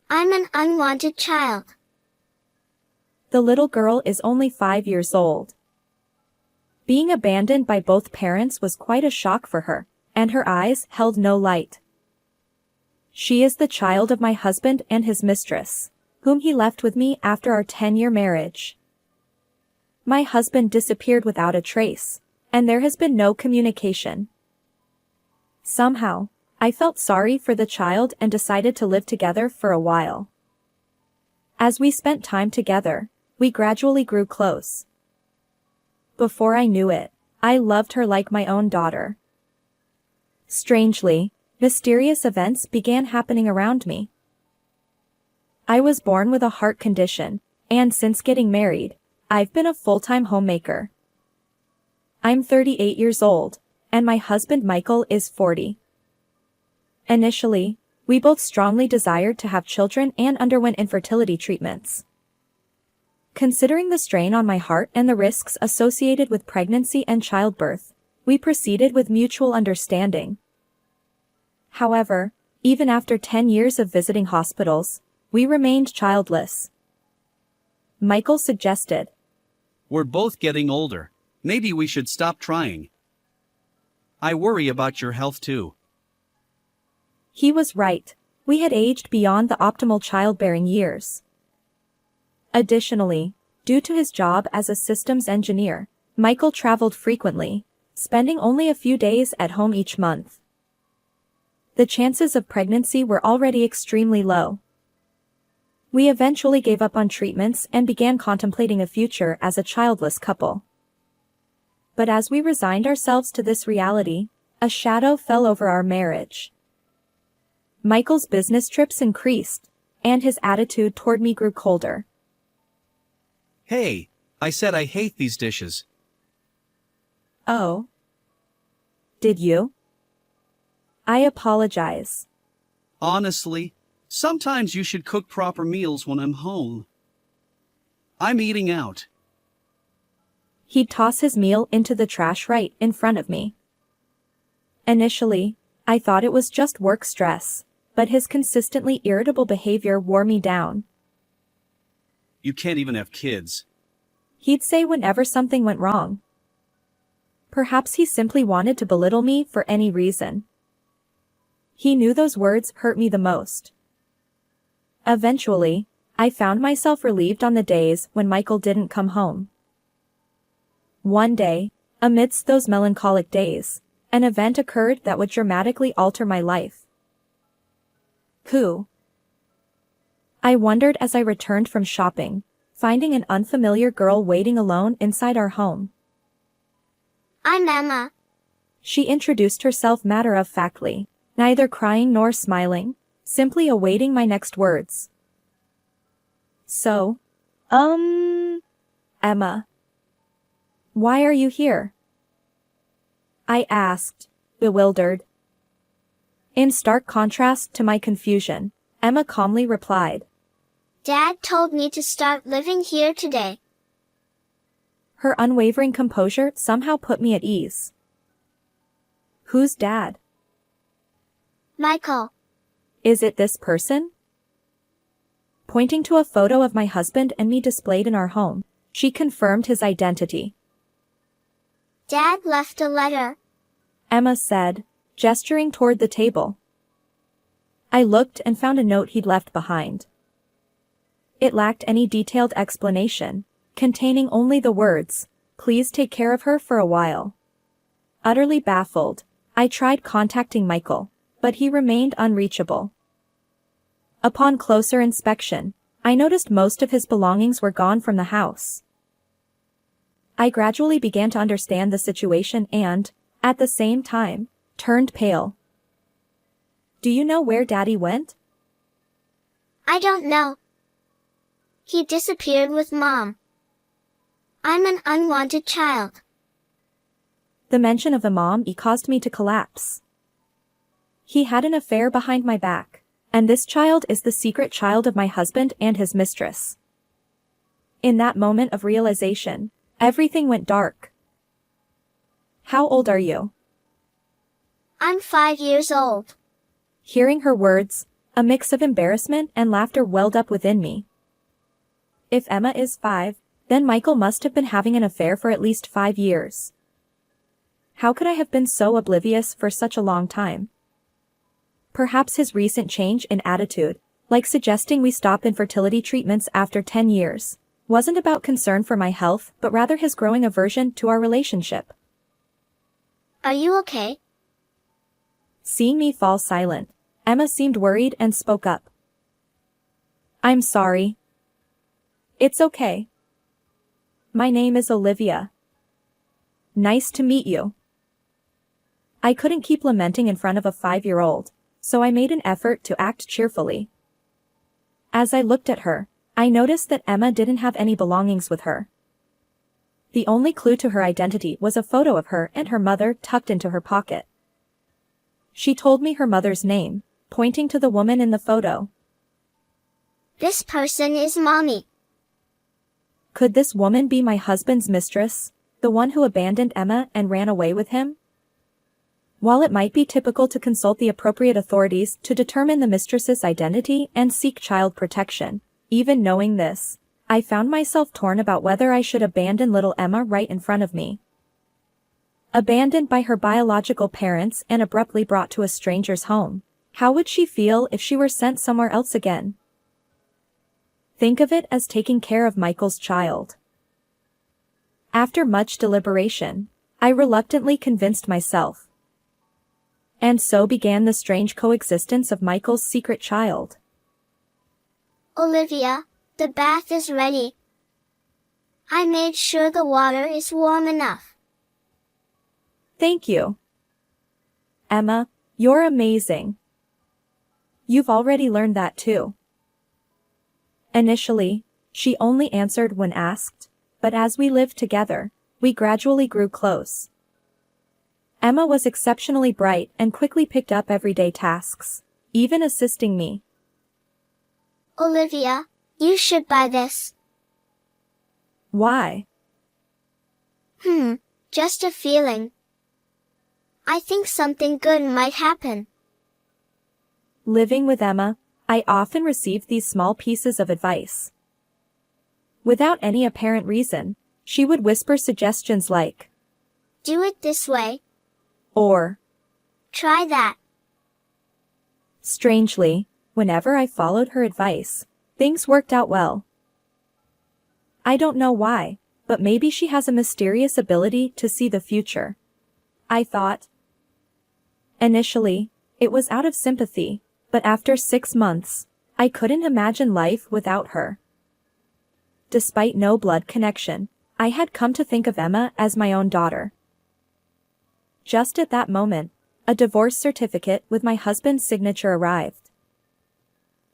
I'm an unwanted child. The little girl is only 5 years old. Being abandoned by both parents was quite a shock for her, and her eyes held no light. She is the child of my husband and his mistress, whom he left with me after our 10-year marriage. My husband disappeared without a trace, and there has been no communication. Somehow, I felt sorry for the child and decided to live together for a while. As we spent time together, we gradually grew close. Before I knew it, I loved her like my own daughter. Strangely, mysterious events began happening around me. I was born with a heart condition, and since getting married, I've been a full-time homemaker. I'm 38 years old, and my husband Michael is 40. Initially, we both strongly desired to have children and underwent infertility treatments. Considering the strain on my heart and the risks associated with pregnancy and childbirth, we proceeded with mutual understanding. However, even after 10 years of visiting hospitals, we remained childless. Michael suggested, "We're both getting older. Maybe we should stop trying. I worry about your health too." He was right. We had aged beyond the optimal childbearing years. Additionally, due to his job as a systems engineer, Michael traveled frequently, spending only a few days at home each month. The chances of pregnancy were already extremely low. We eventually gave up on treatments and began contemplating a future as a childless couple. But as we resigned ourselves to this reality, a shadow fell over our marriage. Michael's business trips increased, and his attitude toward me grew colder. "Hey, I said I hate these dishes." Oh. Did you? I apologize. "Honestly, sometimes you should cook proper meals when I'm home. I'm eating out." He'd toss his meal into the trash right in front of me. Initially, I thought it was just work stress, but his consistently irritable behavior wore me down. "You can't even have kids." He'd say whenever something went wrong. Perhaps he simply wanted to belittle me for any reason. He knew those words hurt me the most. Eventually, I found myself relieved on the days when Michael didn't come home. One day, amidst those melancholic days, an event occurred that would dramatically alter my life. Who? I wondered as I returned from shopping, finding an unfamiliar girl waiting alone inside our home. I'm Emma. She introduced herself matter-of-factly, neither crying nor smiling, simply awaiting my next words. So, Emma. Why are you here? I asked, bewildered. In stark contrast to my confusion, Emma calmly replied, Dad told me to start living here today. Her unwavering composure somehow put me at ease. Who's Dad? Michael. Is it this person? Pointing to a photo of my husband and me displayed in our home, she confirmed his identity. Dad left a letter, Emma said, gesturing toward the table. I looked and found a note he'd left behind. It lacked any detailed explanation, containing only the words, "Please take care of her for a while." Utterly baffled, I tried contacting Michael, but he remained unreachable. Upon closer inspection, I noticed most of his belongings were gone from the house. I gradually began to understand the situation and, at the same time, turned pale. Do you know where Daddy went? I don't know. He disappeared with Mom. I'm an unwanted child. The mention of the mom caused me to collapse. He had an affair behind my back, and this child is the secret child of my husband and his mistress. In that moment of realization, everything went dark. How old are you? I'm 5 years old. Hearing her words, A mix of embarrassment and laughter welled up within me. If Emma is 5, then Michael must have been having an affair for at least 5 years. How could I have been so oblivious for such a long time? Perhaps his recent change in attitude, like suggesting we stop infertility treatments after 10 years, wasn't about concern for my health but rather his growing aversion to our relationship. Are you okay? Seeing me fall silent, Emma seemed worried and spoke up. I'm sorry. It's okay. My name is Olivia. Nice to meet you. I couldn't keep lamenting in front of a 5-year-old, so I made an effort to act cheerfully. As I looked at her, I noticed that Emma didn't have any belongings with her. The only clue to her identity was a photo of her and her mother tucked into her pocket. She told me her mother's name, pointing to the woman in the photo. This person is Mommy. Could this woman be my husband's mistress, the one who abandoned Emma and ran away with him? While it might be typical to consult the appropriate authorities to determine the mistress's identity and seek child protection, even knowing this, I found myself torn about whether I should abandon little Emma right in front of me. Abandoned by her biological parents and abruptly brought to a stranger's home, how would she feel if she were sent somewhere else again? Think of it as taking care of Michael's child. After much deliberation, I reluctantly convinced myself. And so began the strange coexistence of Michael's secret child. Olivia, the bath is ready. I made sure the water is warm enough. Thank you. Emma, you're amazing. You've already learned that too. Initially, she only answered when asked, but as we lived together, we gradually grew close. Emma was exceptionally bright and quickly picked up everyday tasks, even assisting me. Olivia, you should buy this. Why? Just a feeling. I think something good might happen. Living with Emma, I often received these small pieces of advice. Without any apparent reason, she would whisper suggestions like, Do it this way. Or, Try that. Strangely, whenever I followed her advice, things worked out well. I don't know why, but maybe she has a mysterious ability to see the future. I thought. Initially, it was out of sympathy, but after 6 months, I couldn't imagine life without her. Despite no blood connection, I had come to think of Emma as my own daughter. Just at that moment, a divorce certificate with my husband's signature arrived.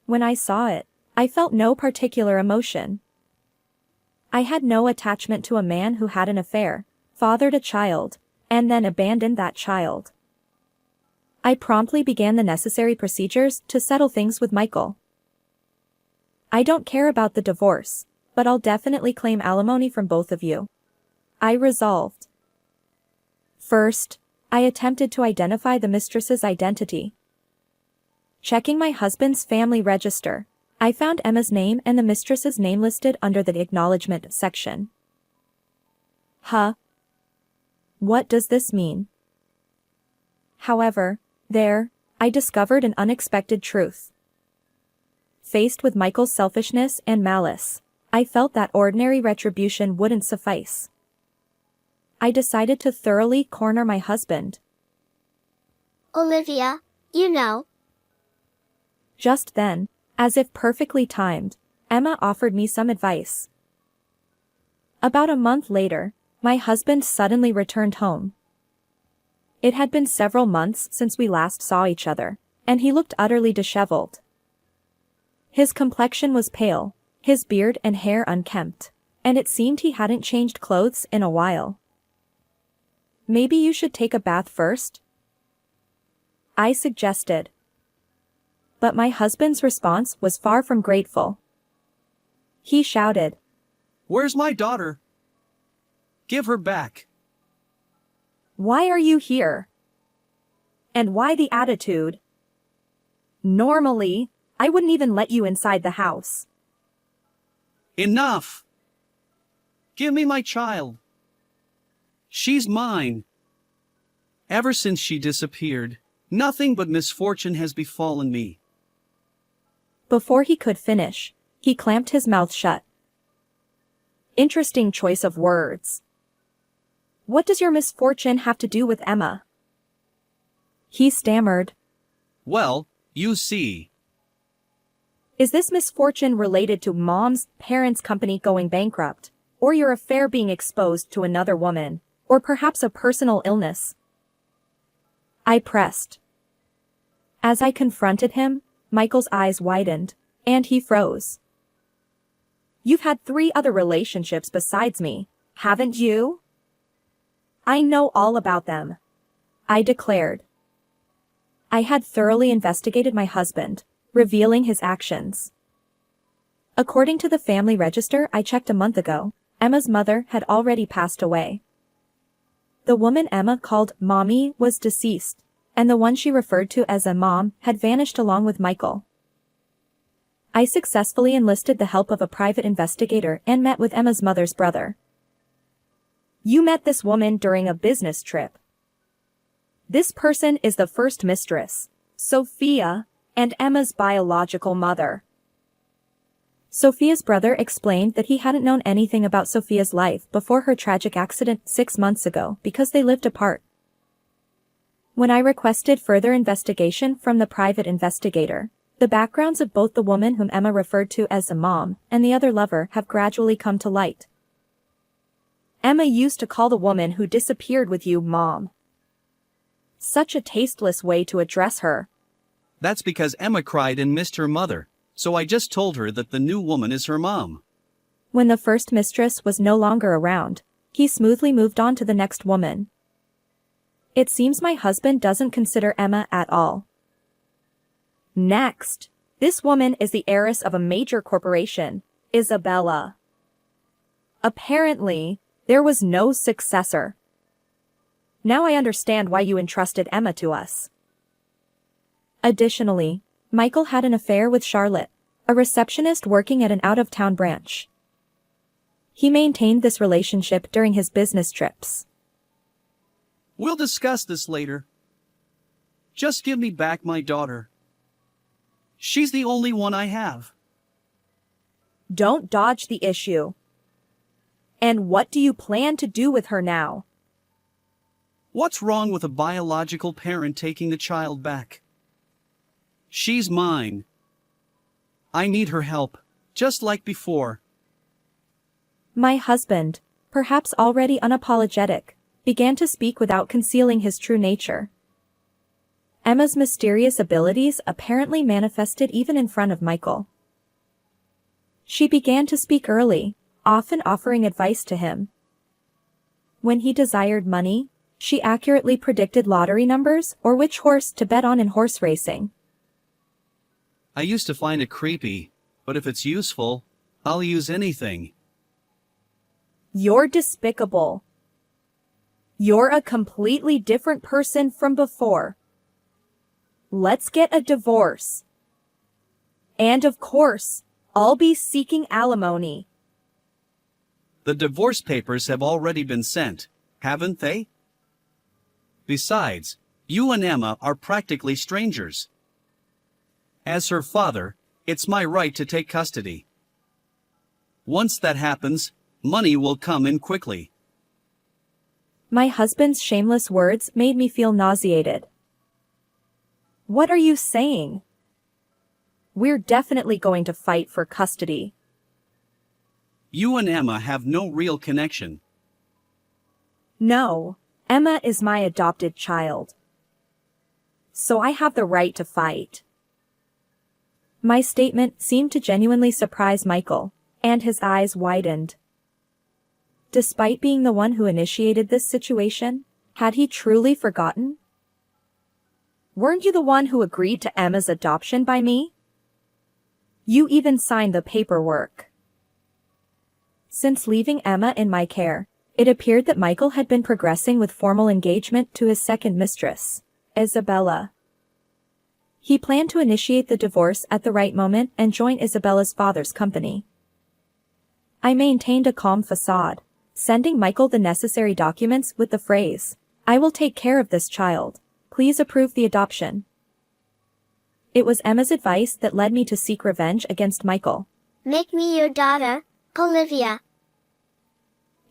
When I saw it, I felt no particular emotion. I had no attachment to a man who had an affair, fathered a child, and then abandoned that child. I promptly began the necessary procedures to settle things with Michael. I don't care about the divorce, but I'll definitely claim alimony from both of you. I resolved. First, I attempted to identify the mistress's identity. Checking my husband's family register, I found Emma's name and the mistress's name listed under the acknowledgement section. Huh? What does this mean? However, I discovered an unexpected truth. Faced with Michael's selfishness and malice, I felt that ordinary retribution wouldn't suffice. I decided to thoroughly corner my husband. Olivia, you know. Just then, as if perfectly timed, Emma offered me some advice. About a month later, my husband suddenly returned home. It had been several months since we last saw each other, and he looked utterly disheveled. His complexion was pale, his beard and hair unkempt, and it seemed he hadn't changed clothes in a while. Maybe you should take a bath first? I suggested. But my husband's response was far from grateful. He shouted, Where's my daughter? Give her back. Why are you here? And why the attitude? Normally, I wouldn't even let you inside the house. Enough! Give me my child. She's mine. Ever since she disappeared, nothing but misfortune has befallen me. Before he could finish, he clamped his mouth shut. Interesting choice of words. What does your misfortune have to do with Emma? He stammered. Well, you see. Is this misfortune related to Mom's parents' company going bankrupt, or your affair being exposed to another woman, or perhaps a personal illness? I pressed. As I confronted him, Michael's eyes widened, and he froze. You've had 3 other relationships besides me, haven't you? I know all about them, I declared. I had thoroughly investigated my husband, revealing his actions. According to the family register I checked a month ago, Emma's mother had already passed away. The woman Emma called Mommy was deceased, and the one she referred to as a mom had vanished along with Michael. I successfully enlisted the help of a private investigator and met with Emma's mother's brother. You met this woman during a business trip. This person is the first mistress, Sophia, and Emma's biological mother. Sophia's brother explained that he hadn't known anything about Sophia's life before her tragic accident 6 months ago because they lived apart. When I requested further investigation from the private investigator, the backgrounds of both the woman whom Emma referred to as a mom and the other lover have gradually come to light. Emma used to call the woman who disappeared with you Mom. Such a tasteless way to address her. That's because Emma cried and missed her mother, so I just told her that the new woman is her mom. When the first mistress was no longer around, he smoothly moved on to the next woman. It seems my husband doesn't consider Emma at all. Next, this woman is the heiress of a major corporation, Isabella. Apparently, there was no successor. Now I understand why you entrusted Emma to us. Additionally, Michael had an affair with Charlotte, a receptionist working at an out-of-town branch. He maintained this relationship during his business trips. We'll discuss this later. Just give me back my daughter. She's the only one I have. Don't dodge the issue. And what do you plan to do with her now? What's wrong with a biological parent taking the child back? She's mine. I need her help, just like before. My husband, perhaps already unapologetic, began to speak without concealing his true nature. Emma's mysterious abilities apparently manifested even in front of Michael. She began to speak early, often offering advice to him. When he desired money, she accurately predicted lottery numbers or which horse to bet on in horse racing. I used to find it creepy, but if it's useful, I'll use anything. You're despicable. You're a completely different person from before. Let's get a divorce. And of course, I'll be seeking alimony. The divorce papers have already been sent, haven't they? Besides, you and Emma are practically strangers. As her father, it's my right to take custody. Once that happens, money will come in quickly. My husband's shameless words made me feel nauseated. What are you saying? We're definitely going to fight for custody. You and Emma have no real connection. No, Emma is my adopted child. So I have the right to fight. My statement seemed to genuinely surprise Michael, and his eyes widened. Despite being the one who initiated this situation, had he truly forgotten? Weren't you the one who agreed to Emma's adoption by me? You even signed the paperwork. Since leaving Emma in my care, it appeared that Michael had been progressing with formal engagement to his second mistress, Isabella. He planned to initiate the divorce at the right moment and join Isabella's father's company. I maintained a calm facade, sending Michael the necessary documents with the phrase, "I will take care of this child. Please approve the adoption." It was Emma's advice that led me to seek revenge against Michael. Make me your daughter, Olivia.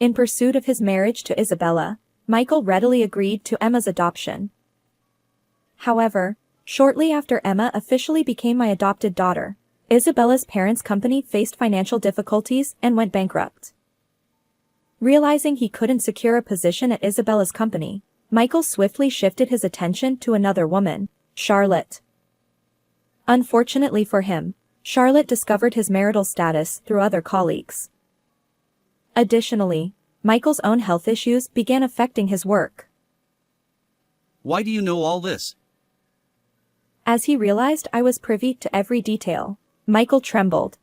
In pursuit of his marriage to Isabella, Michael readily agreed to Emma's adoption. However, shortly after Emma officially became my adopted daughter, Isabella's parents' company faced financial difficulties and went bankrupt. Realizing he couldn't secure a position at Isabella's company, Michael swiftly shifted his attention to another woman, Charlotte. Unfortunately for him, Charlotte discovered his marital status through other colleagues. Additionally, Michael's own health issues began affecting his work. Why do you know all this? As he realized I was privy to every detail, Michael trembled.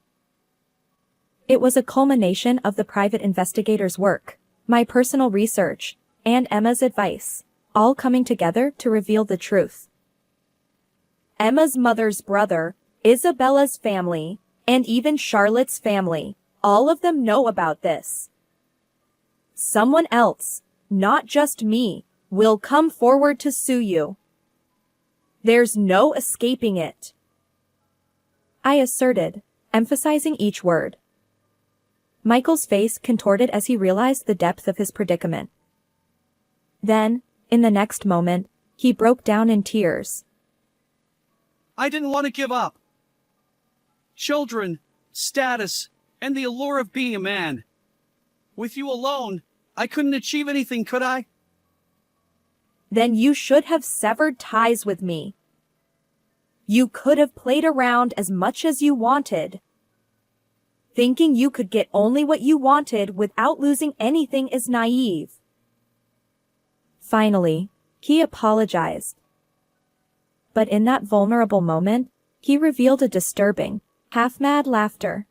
It was a culmination of the private investigator's work, my personal research, and Emma's advice, all coming together to reveal the truth. Emma's mother's brother, Isabella's family, and even Charlotte's family, all of them know about this. Someone else, not just me, will come forward to sue you. There's no escaping it, I asserted, emphasizing each word. Michael's face contorted as he realized the depth of his predicament. Then, in the next moment, he broke down in tears. I didn't want to give up. Children, status, and the allure of being a man. With you alone, I couldn't achieve anything, could I? Then you should have severed ties with me. You could have played around as much as you wanted. Thinking you could get only what you wanted without losing anything is naive. Finally, he apologized. But in that vulnerable moment, he revealed a disturbing, half-mad laughter.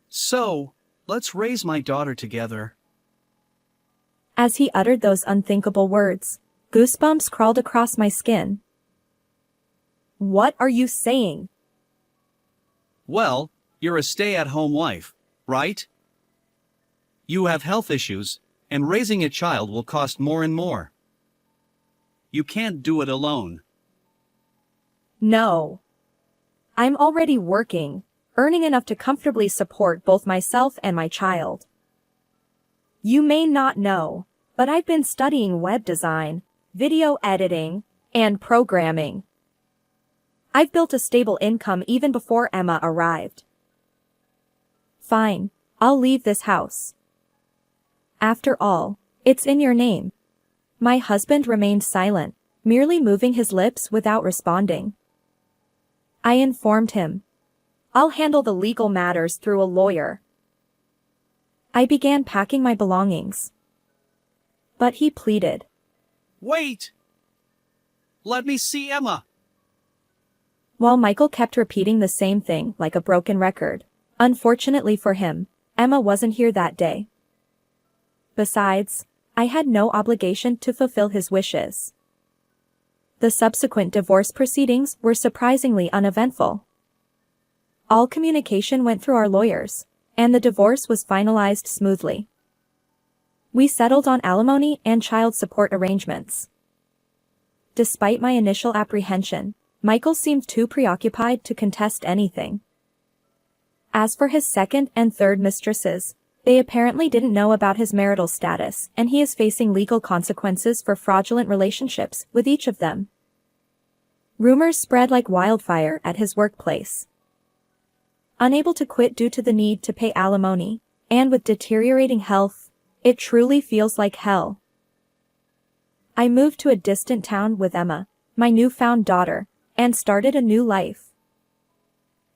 So, let's raise my daughter together. As he uttered those unthinkable words, goosebumps crawled across my skin. What are you saying? Well, you're a stay-at-home wife, right? You have health issues, and raising a child will cost more and more. You can't do it alone. No. I'm already working, earning enough to comfortably support both myself and my child. You may not know, but I've been studying web design, video editing, and programming. I've built a stable income even before Emma arrived. Fine, I'll leave this house. After all, it's in your name. My husband remained silent, merely moving his lips without responding. I informed him. I'll handle the legal matters through a lawyer. I began packing my belongings. But he pleaded. Wait! Let me see Emma! While Michael kept repeating the same thing like a broken record. Unfortunately for him, Emma wasn't here that day. Besides, I had no obligation to fulfill his wishes. The subsequent divorce proceedings were surprisingly uneventful. All communication went through our lawyers, and the divorce was finalized smoothly. We settled on alimony and child support arrangements. Despite my initial apprehension, Michael seemed too preoccupied to contest anything. As for his second and third mistresses, they apparently didn't know about his marital status, and he is facing legal consequences for fraudulent relationships with each of them. Rumors spread like wildfire at his workplace. Unable to quit due to the need to pay alimony, and with deteriorating health, it truly feels like hell. I moved to a distant town with Emma, my newfound daughter, and started a new life.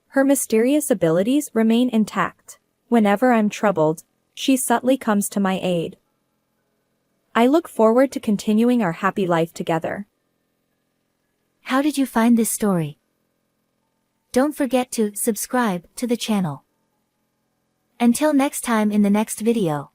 Her mysterious abilities remain intact. Whenever I'm troubled, she subtly comes to my aid. I look forward to continuing our happy life together. How did you find this story? Don't forget to subscribe to the channel. Until next time in the next video.